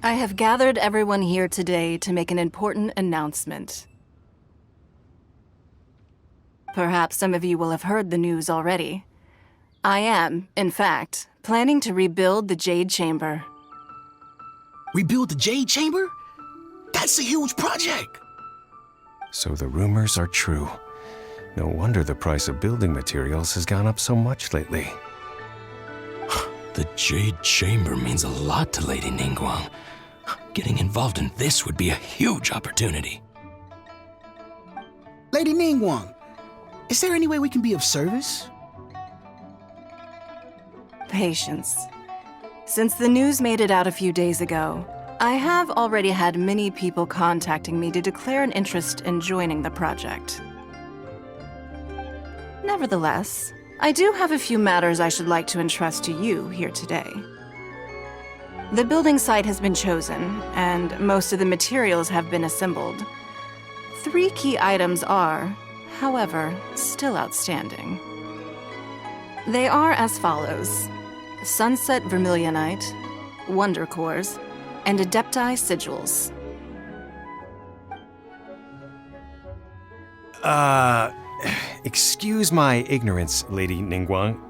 I have gathered everyone here today to make an important announcement. Perhaps some of you will have heard the news already. I am, in fact, planning to rebuild the Jade Chamber. Rebuild the Jade Chamber? That's a huge project! So the rumors are true. No wonder the price of building materials has gone up so much lately. The Jade Chamber means a lot to Lady Ningguang. Getting involved in this would be a huge opportunity. Lady Ningguang, is there any way we can be of service? Patience. Since the news made it out a few days ago, I have already had many people contacting me to declare an interest in joining the project. Nevertheless, I do have a few matters I should like to entrust to you here today. The building site has been chosen, and most of the materials have been assembled. 3 key items are, however, still outstanding. They are as follows: Sunset Vermilionite, Wonder Cores, and Adepti Sigils. Excuse my ignorance, Lady Ningguang.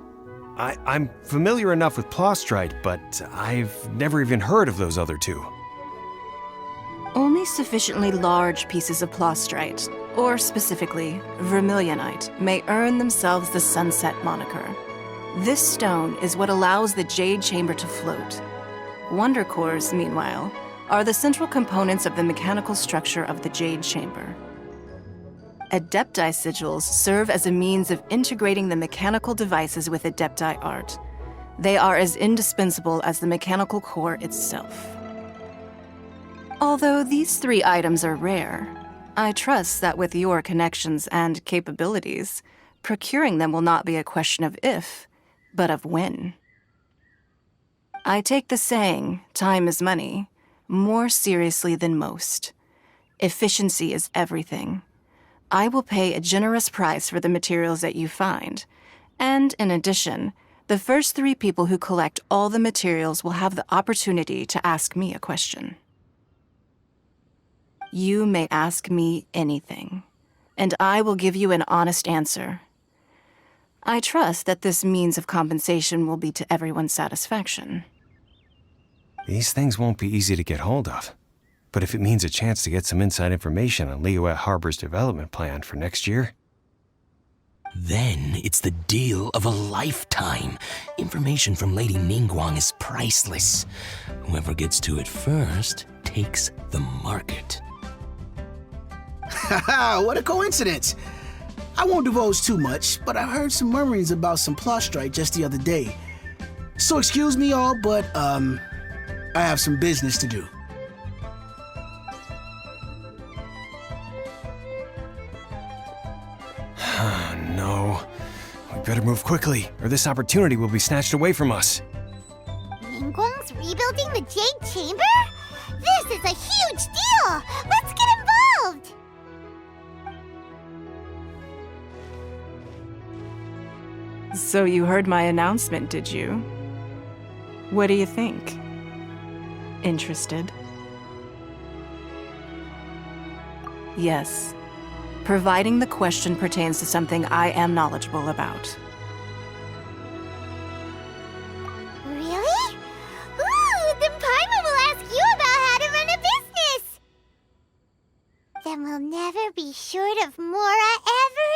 I'm familiar enough with Plostrite, but I've never even heard of those other 2. Only sufficiently large pieces of Plostrite, or specifically Vermilionite, may earn themselves the Sunset moniker. This stone is what allows the Jade Chamber to float. Wonder Cores, meanwhile, are the central components of the mechanical structure of the Jade Chamber. Adepti Sigils serve as a means of integrating the mechanical devices with Adepti art. They are as indispensable as the mechanical core itself. Although these 3 items are rare, I trust that with your connections and capabilities, procuring them will not be a question of if, but of when. I take the saying, time is money, more seriously than most. Efficiency is everything. I will pay a generous price for the materials that you find, and in addition, the first 3 people who collect all the materials will have the opportunity to ask me a question. You may ask me anything, and I will give you an honest answer. I trust that this means of compensation will be to everyone's satisfaction. These things won't be easy to get hold of. But if it means a chance to get some inside information on Liyue Harbor's development plan for next year... Then it's the deal of a lifetime. Information from Lady Ningguang is priceless. Whoever gets to it first takes the market. Haha, what a coincidence! I won't divulge too much, but I heard some murmurings about some Plostrite just the other day. So excuse me all, but, I have some business to do. No. We better move quickly, or this opportunity will be snatched away from us. Ningguang's rebuilding the Jade Chamber? This is a huge deal! Let's get involved! So you heard my announcement, did you? What do you think? Interested? Yes. Providing the question pertains to something I am knowledgeable about. Really? Ooh, then Paimon will ask you about how to run a business! Then we'll never be short of Mora ever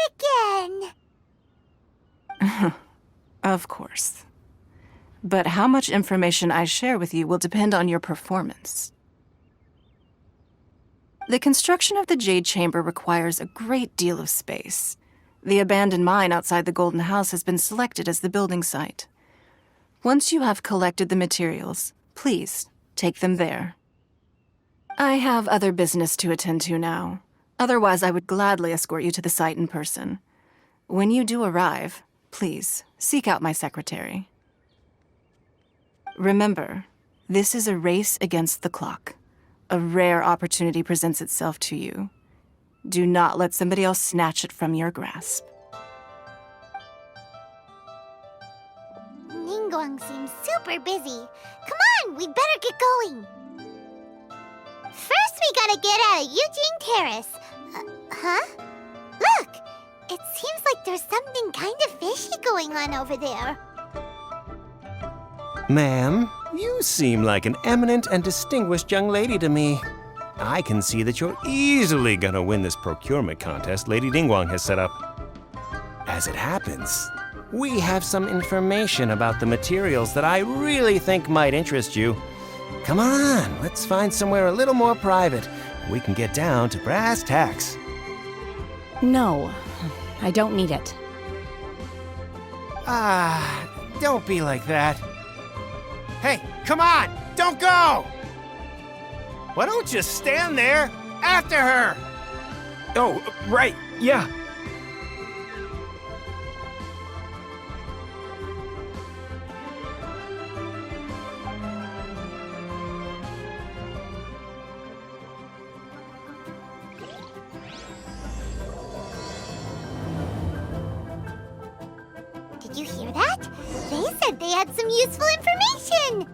again. Of course. But how much information I share with you will depend on your performance. The construction of the Jade Chamber requires a great deal of space. The abandoned mine outside the Golden House has been selected as the building site. Once you have collected the materials, please take them there. I have other business to attend to now. Otherwise, I would gladly escort you to the site in person. When you do arrive, please seek out my secretary. Remember, this is a race against the clock. A rare opportunity presents itself to you. Do not let somebody else snatch it from your grasp. Ningguang seems super busy. Come on, we'd better get going. gotta get out of Eugene Terrace. Huh? Look! It seems like there's something kind of fishy going on over there. Ma'am, you seem like an eminent and distinguished young lady to me. I can see that you're easily gonna win this procurement contest Lady Ningguang has set up. As it happens, we have some information about the materials that I really think might interest you. Come on, let's find somewhere a little more private. We can get down to brass tacks. No, I don't need it. Don't be like that. Hey, come on, don't go! Why don't you stand there after her? Oh, right, yeah. Did you hear that? They said they had some useful information!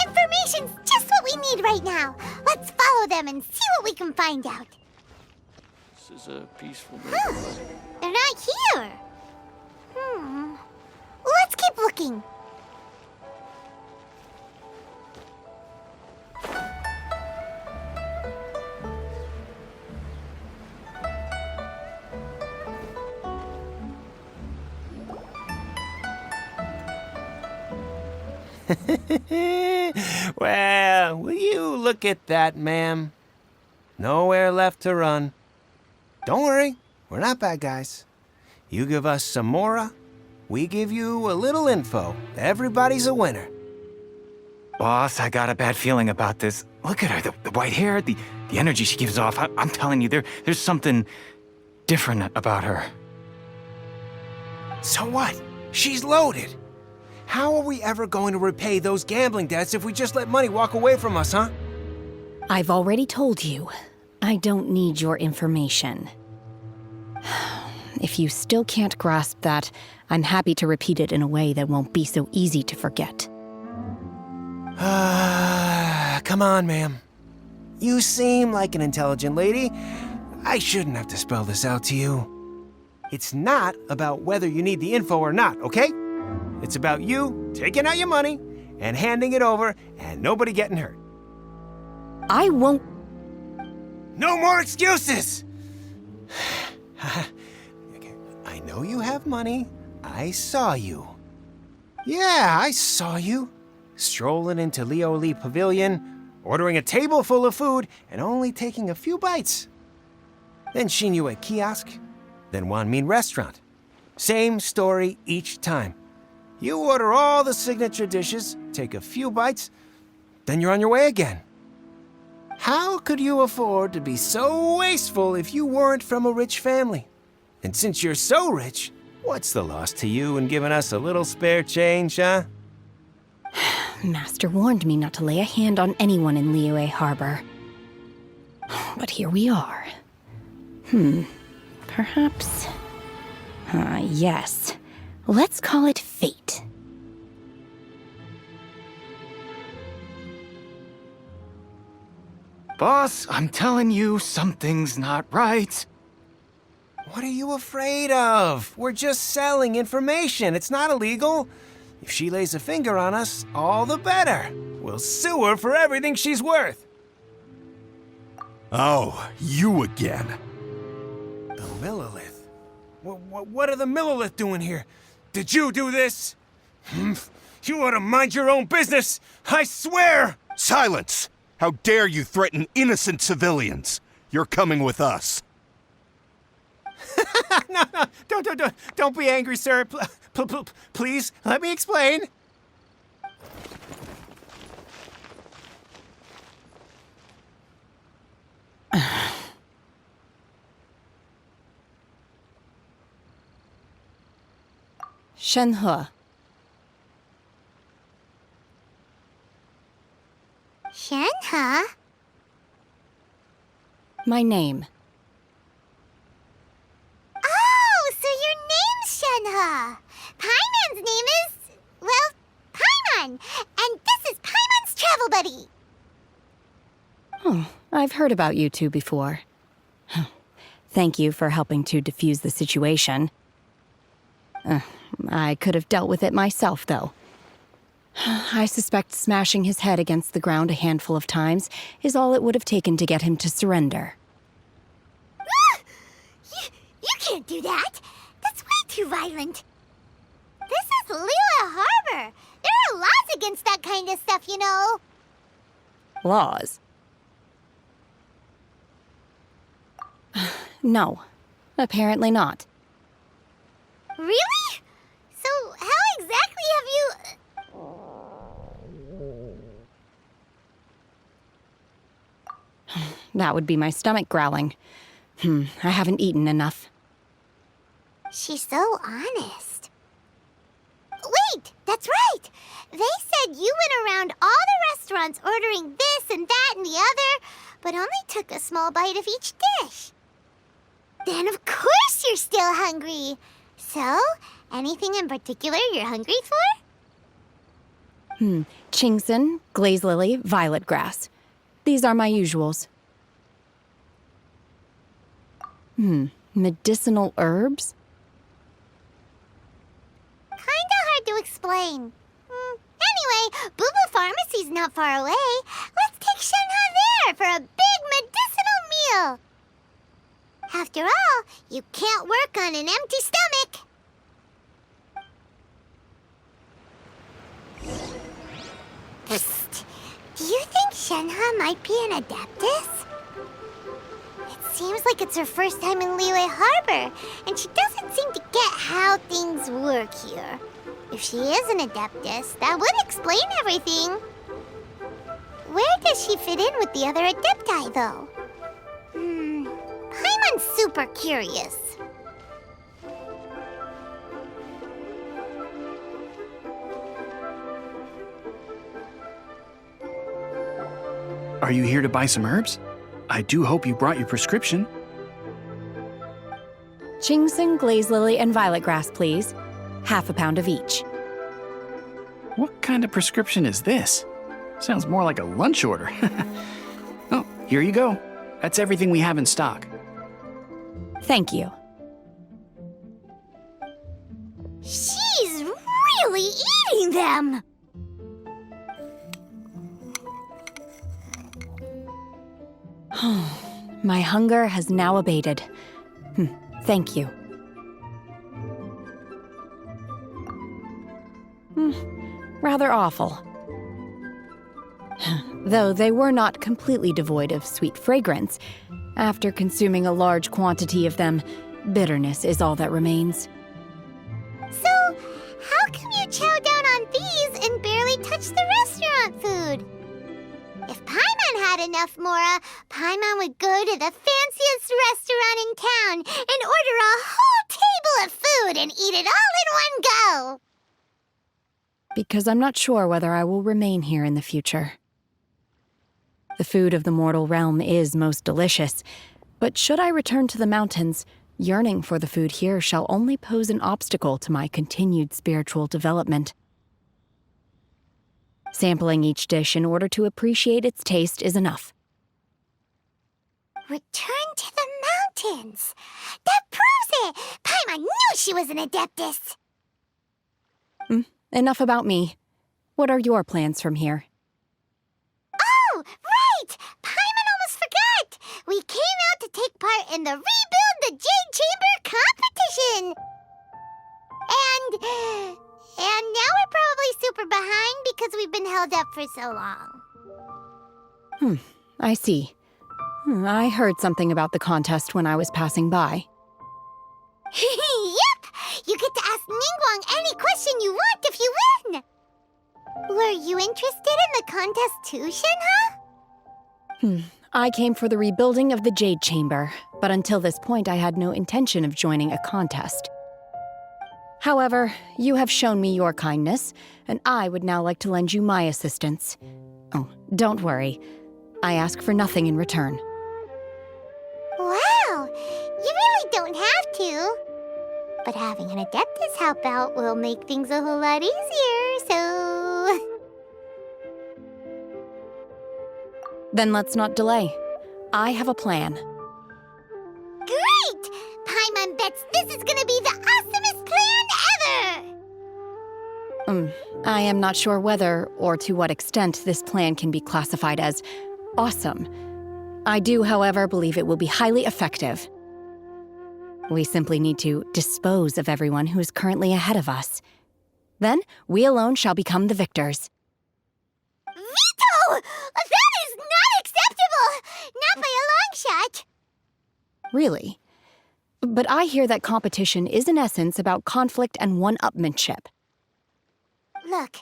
Information's just what we need right now. Let's follow them and see what we can find out. This is a peaceful Huh. neighborhood. They're not here. Let's keep looking. Well, will you look at that, ma'am? Nowhere left to run. Don't worry, we're not bad guys. You give us some mora, we give you a little info. Everybody's a winner. Boss, I got a bad feeling about this. Look at her, the white hair, the energy she gives off. I'm telling you, there's something different about her. So what? She's loaded. How are we ever going to repay those gambling debts if we just let money walk away from us, huh? I've already told you, I don't need your information. If you still can't grasp that, I'm happy to repeat it in a way that won't be so easy to forget. Come on, ma'am. You seem like an intelligent lady. I shouldn't have to spell this out to you. It's not about whether you need the info or not, okay? It's about you taking out your money and handing it over and nobody getting hurt. I won't. No more excuses! Okay, I know you have money. I saw you. Yeah, I saw you. Strolling into Leo Lee Pavilion, ordering a table full of food, and only taking a few bites. Then Shinyu at kiosk, then Wanmin restaurant. Same story each time. You order all the signature dishes, take a few bites, then you're on your way again. How could you afford to be so wasteful if you weren't from a rich family? And since you're so rich, what's the loss to you in giving us a little spare change, huh? Master warned me not to lay a hand on anyone in Liyue Harbor. But here we are. Perhaps... yes. Let's call it fate. Boss, I'm telling you, something's not right. What are you afraid of? We're just selling information. It's not illegal. If she lays a finger on us, all the better. We'll sue her for everything she's worth. Oh, you again. The Millilith? What are the Millilith doing here? Did you do this? You ought to mind your own business, I swear! Silence! How dare you threaten innocent civilians? You're coming with us. No, don't be angry, sir. Please, let me explain. Shenhe. Shenhe? My name. Oh, so your name's Shenhe. Paimon's name is, well, Paimon. And this is Paimon's travel buddy. Oh, I've heard about you two before. Thank you for helping to defuse the situation. I could have dealt with it myself, though. I suspect smashing his head against the ground a handful of times is all it would have taken to get him to surrender. You can't do that. That's way too violent. This is Liyue Harbor. There are laws against that kind of stuff, you know. Laws? No, apparently not. Really? So how exactly have you... That would be my stomach growling. I haven't eaten enough. She's so honest. Wait, that's right. They said you went around all the restaurants ordering this and that and the other, but only took a small bite of each dish. Then of course you're still hungry. So, anything in particular you're hungry for? Chingson, glaze lily, violet grass. These are my usuals. Medicinal herbs? Kinda hard to explain. Anyway, Booba Pharmacy's not far away. Let's take Shenhe there for a big medicinal meal. After all, you can't work on an empty stomach. Psst. Do you think Shenhe might be an Adeptus? It seems like it's her first time in Liyue Harbor, and she doesn't seem to get how things work here. If she is an Adeptus, that would explain everything. Where does she fit in with the other Adepti, though? Paimon's super curious. Are you here to buy some herbs? I do hope you brought your prescription. Chingson, glaze lily, and violet grass, please. Half a pound of each. What kind of prescription is this? Sounds more like a lunch order. Oh, here you go. That's everything we have in stock. Thank you. She's really eating them! My hunger has now abated. Thank you. Rather awful. Though they were not completely devoid of sweet fragrance. After consuming a large quantity of them, bitterness is all that remains. So, how come you chow down on these and barely touch the restaurant food? If Paimon had enough, Mora, Paimon would go to the fanciest restaurant in town and order a whole table of food and eat it all in one go. Because I'm not sure whether I will remain here in the future. The food of the mortal realm is most delicious, but should I return to the mountains, yearning for the food here shall only pose an obstacle to my continued spiritual development. Sampling each dish in order to appreciate its taste is enough. Return to the mountains. That proves it. Paimon knew she was an Adeptus. Enough about me. What are your plans from here? Oh, right! Paimon almost forgot! We came out to take part in the Rebuild the Jade Chamber competition! And now we're probably super behind because we've been held up for so long. I see. I heard something about the contest when I was passing by. Yep! You get to ask Ningguang any question you want if you win! Were you interested in the contest too, Shenhe? I came for the rebuilding of the Jade Chamber, but until this point I had no intention of joining a contest. However, you have shown me your kindness, and I would now like to lend you my assistance. Oh, don't worry. I ask for nothing in return. Wow! You really don't have to. But having an Adeptus help out will make things a whole lot easier, so... Then let's not delay. I have a plan. Great! Paimon bets this is gonna be the awesomest plan ever! I am not sure whether or to what extent this plan can be classified as awesome. I do, however, believe it will be highly effective. We simply need to dispose of everyone who is currently ahead of us. Then, we alone shall become the victors. Veto! That is not acceptable! Not by a long shot! Really? But I hear that competition is in essence about conflict and one-upmanship. Look,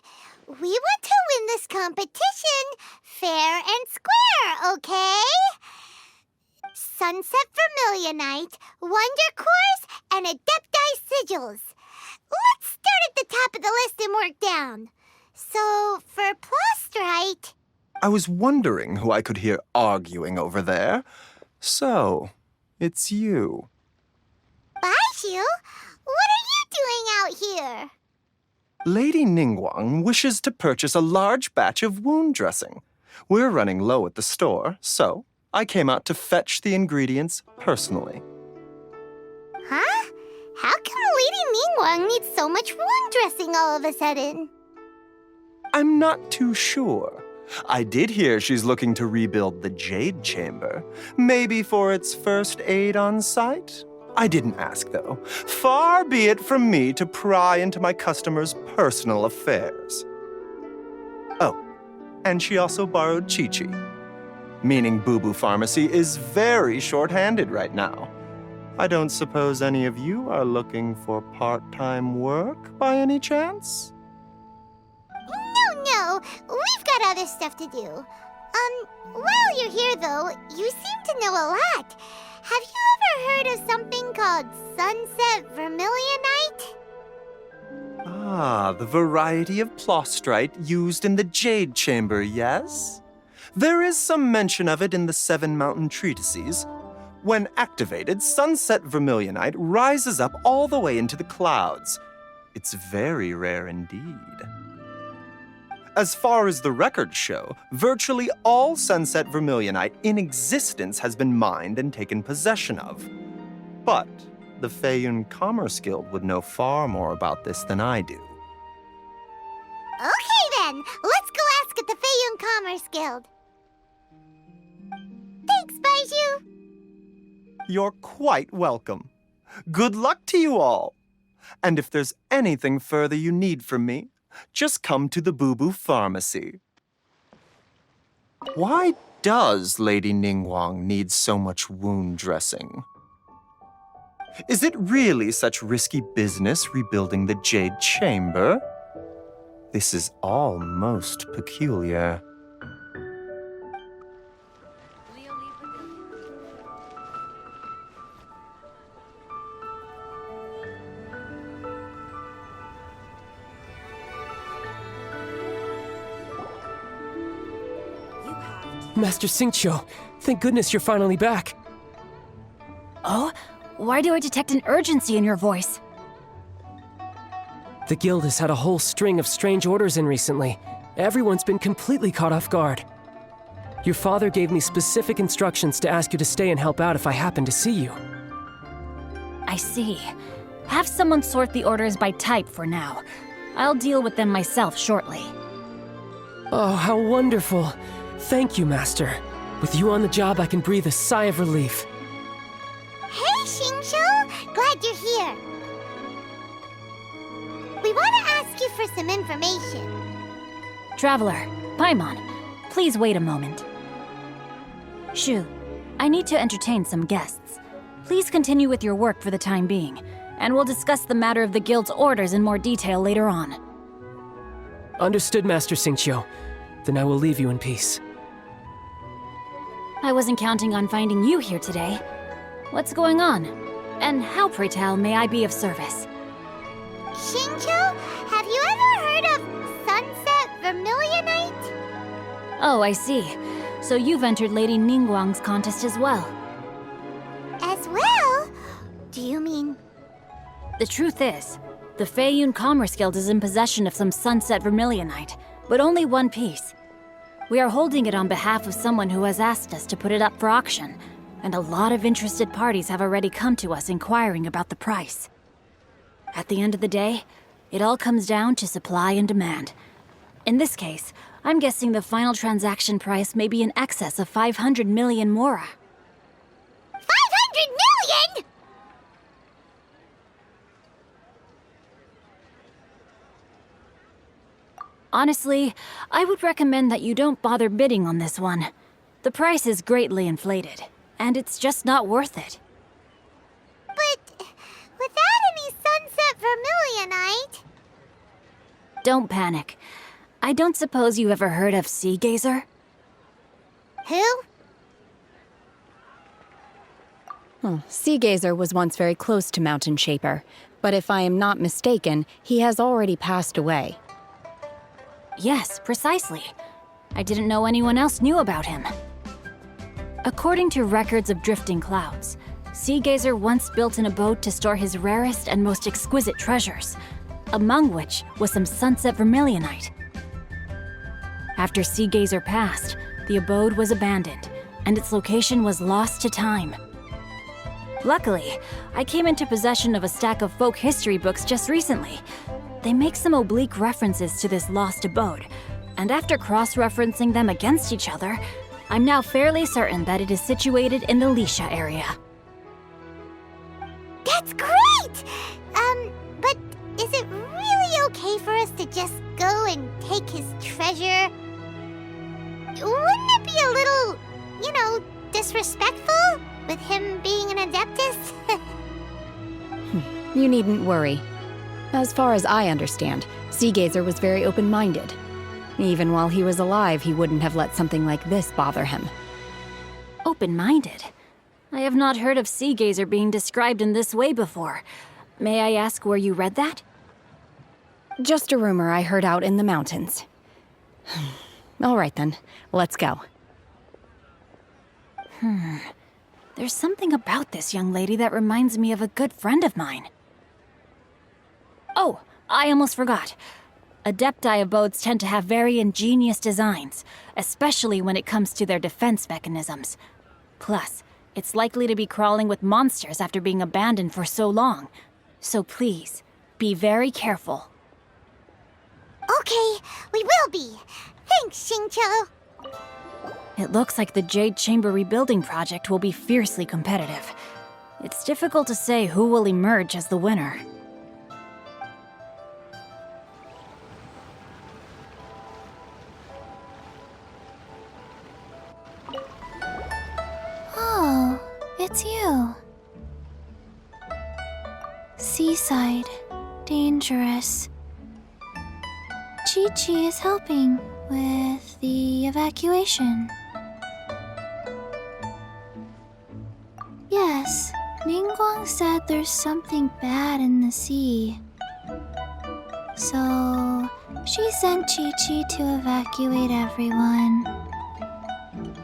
we want to win this competition fair and square, okay? Sunset Vermilionite, Wonder Cores, and Adepti Sigils. Let's start at the top of the list and work down. So, for Plostrite... I was wondering who I could hear arguing over there. So, it's you. Baishu? What are you doing out here? Lady Ningguang wishes to purchase a large batch of wound dressing. We're running low at the store, so I came out to fetch the ingredients personally. Huh? How come Lady Ningguang needs so much wound dressing all of a sudden? I'm not too sure. I did hear she's looking to rebuild the Jade Chamber. Maybe for its first aid on site? I didn't ask, though. Far be it from me to pry into my customers' personal affairs. Oh, and she also borrowed Chi-Chi. Meaning Boo Boo Pharmacy is very short-handed right now. I don't suppose any of you are looking for part-time work by any chance? No, we've got other stuff to do. While you're here, though, you seem to know a lot. Have you ever heard of something called Sunset Vermilionite? Ah, the variety of plostrite used in the Jade Chamber, yes? There is some mention of it in the Seven Mountain Treatises. When activated, Sunset Vermilionite rises up all the way into the clouds. It's very rare indeed. As far as the records show, virtually all Sunset Vermilionite in existence has been mined and taken possession of. But the Feiyun Commerce Guild would know far more about this than I do. Okay then, let's go ask at the Feiyun Commerce Guild. Thanks, Baishu. You're quite welcome. Good luck to you all. And if there's anything further you need from me, just come to the Boo Boo Pharmacy. Why does Lady Ningguang need so much wound dressing? Is it really such risky business rebuilding the Jade Chamber? This is all most peculiar. Master Xingqiu, thank goodness you're finally back. Oh? Why do I detect an urgency in your voice? The guild has had a whole string of strange orders in recently. Everyone's been completely caught off guard. Your father gave me specific instructions to ask you to stay and help out if I happen to see you. I see. Have someone sort the orders by type for now. I'll deal with them myself shortly. Oh, how wonderful. Thank you, Master. With you on the job, I can breathe a sigh of relief. Hey, Xingqiu! Glad you're here. We want to ask you for some information. Traveler, Paimon, please wait a moment. Shu, I need to entertain some guests. Please continue with your work for the time being, and we'll discuss the matter of the guild's orders in more detail later on. Understood, Master Xingqiu. Then I will leave you in peace. I wasn't counting on finding you here today. What's going on? And how, pray tell, may I be of service? Xingqiu, have you ever heard of Sunset Vermilionite? Oh, I see. So you've entered Lady Ningguang's contest as well. As well? Do you mean... The truth is, the Feiyun Commerce Guild is in possession of some Sunset Vermilionite, but only one piece. We are holding it on behalf of someone who has asked us to put it up for auction, and a lot of interested parties have already come to us inquiring about the price. At the end of the day, it all comes down to supply and demand. In this case, I'm guessing the final transaction price may be in excess of 500 million mora. 500 million?! Honestly, I would recommend that you don't bother bidding on this one. The price is greatly inflated, and it's just not worth it. But without any sunset vermilionite... Don't panic. I don't suppose you ever heard of Sea Gazer? Who? Sea Gazer was once very close to Mountain Shaper, but if I am not mistaken, he has already passed away. Yes, precisely. I didn't know anyone else knew about him. According to records of drifting clouds, Sea Gazer once built an abode to store his rarest and most exquisite treasures, among which was some sunset vermilionite. After Sea Gazer passed, the abode was abandoned, and its location was lost to time. Luckily, I came into possession of a stack of folk history books just recently. They make some oblique references to this lost abode, and after cross-referencing them against each other, I'm now fairly certain that it is situated in the Lisha area. That's great! But is it really okay for us to just go and take his treasure? Wouldn't it be a little, disrespectful? With him being an Adeptus? You needn't worry. As far as I understand, Sea Gazer was very open-minded. Even while he was alive, he wouldn't have let something like this bother him. Open-minded? I have not heard of Sea Gazer being described in this way before. May I ask where you read that? Just a rumor I heard out in the mountains. All right then, let's go. There's something about this young lady that reminds me of a good friend of mine. Oh, I almost forgot. Adepti abodes tend to have very ingenious designs, especially when it comes to their defense mechanisms. Plus, it's likely to be crawling with monsters after being abandoned for so long. So please, be very careful. Okay, we will be. Thanks, Xingqiu. It looks like the Jade Chamber rebuilding project will be fiercely competitive. It's difficult to say who will emerge as the winner. Oh, it's you. Seaside. Dangerous. Chi-Chi is helping with the evacuation. Yes, Ningguang said there's something bad in the sea. So, she sent Chi-Chi to evacuate everyone.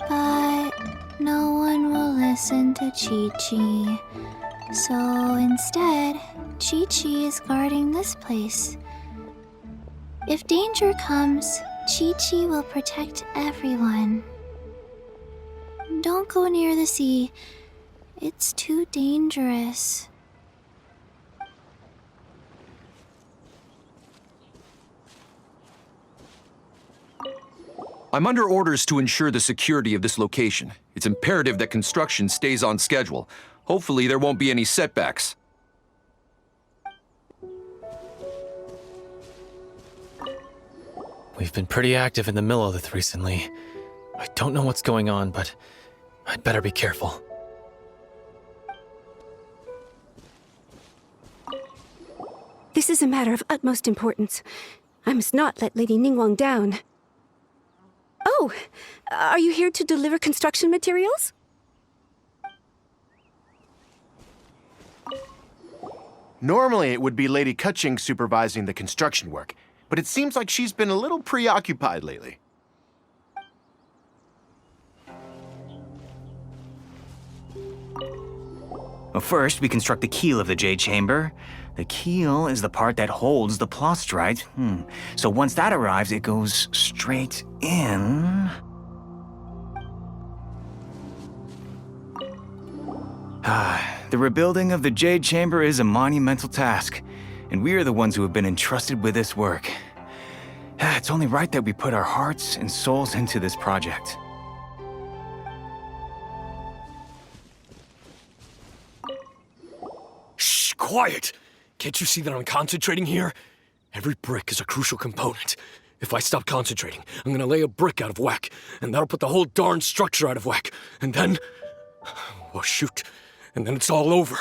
But no one will listen to Chi-Chi. So instead, Chi-Chi is guarding this place. If danger comes, Chi-Chi will protect everyone. Don't go near the sea. It's too dangerous. I'm under orders to ensure the security of this location. It's imperative that construction stays on schedule. Hopefully there won't be any setbacks. We've been pretty active in the Millelith recently. I don't know what's going on, but I'd better be careful. This is a matter of utmost importance. I must not let Lady Ningguang down. Oh, are you here to deliver construction materials? Normally it would be Lady Keqing supervising the construction work, but it seems like she's been a little preoccupied lately. Well, first, we construct the keel of the Jade Chamber. The keel is the part that holds the plastrite. So once that arrives, it goes straight in. The rebuilding of the Jade Chamber is a monumental task, and we are the ones who have been entrusted with this work. It's only right that we put our hearts and souls into this project. Shh, quiet! Can't you see that I'm concentrating here? Every brick is a crucial component. If I stop concentrating, I'm gonna lay a brick out of whack, and that'll put the whole darn structure out of whack. And then... well, shoot. And then it's all over.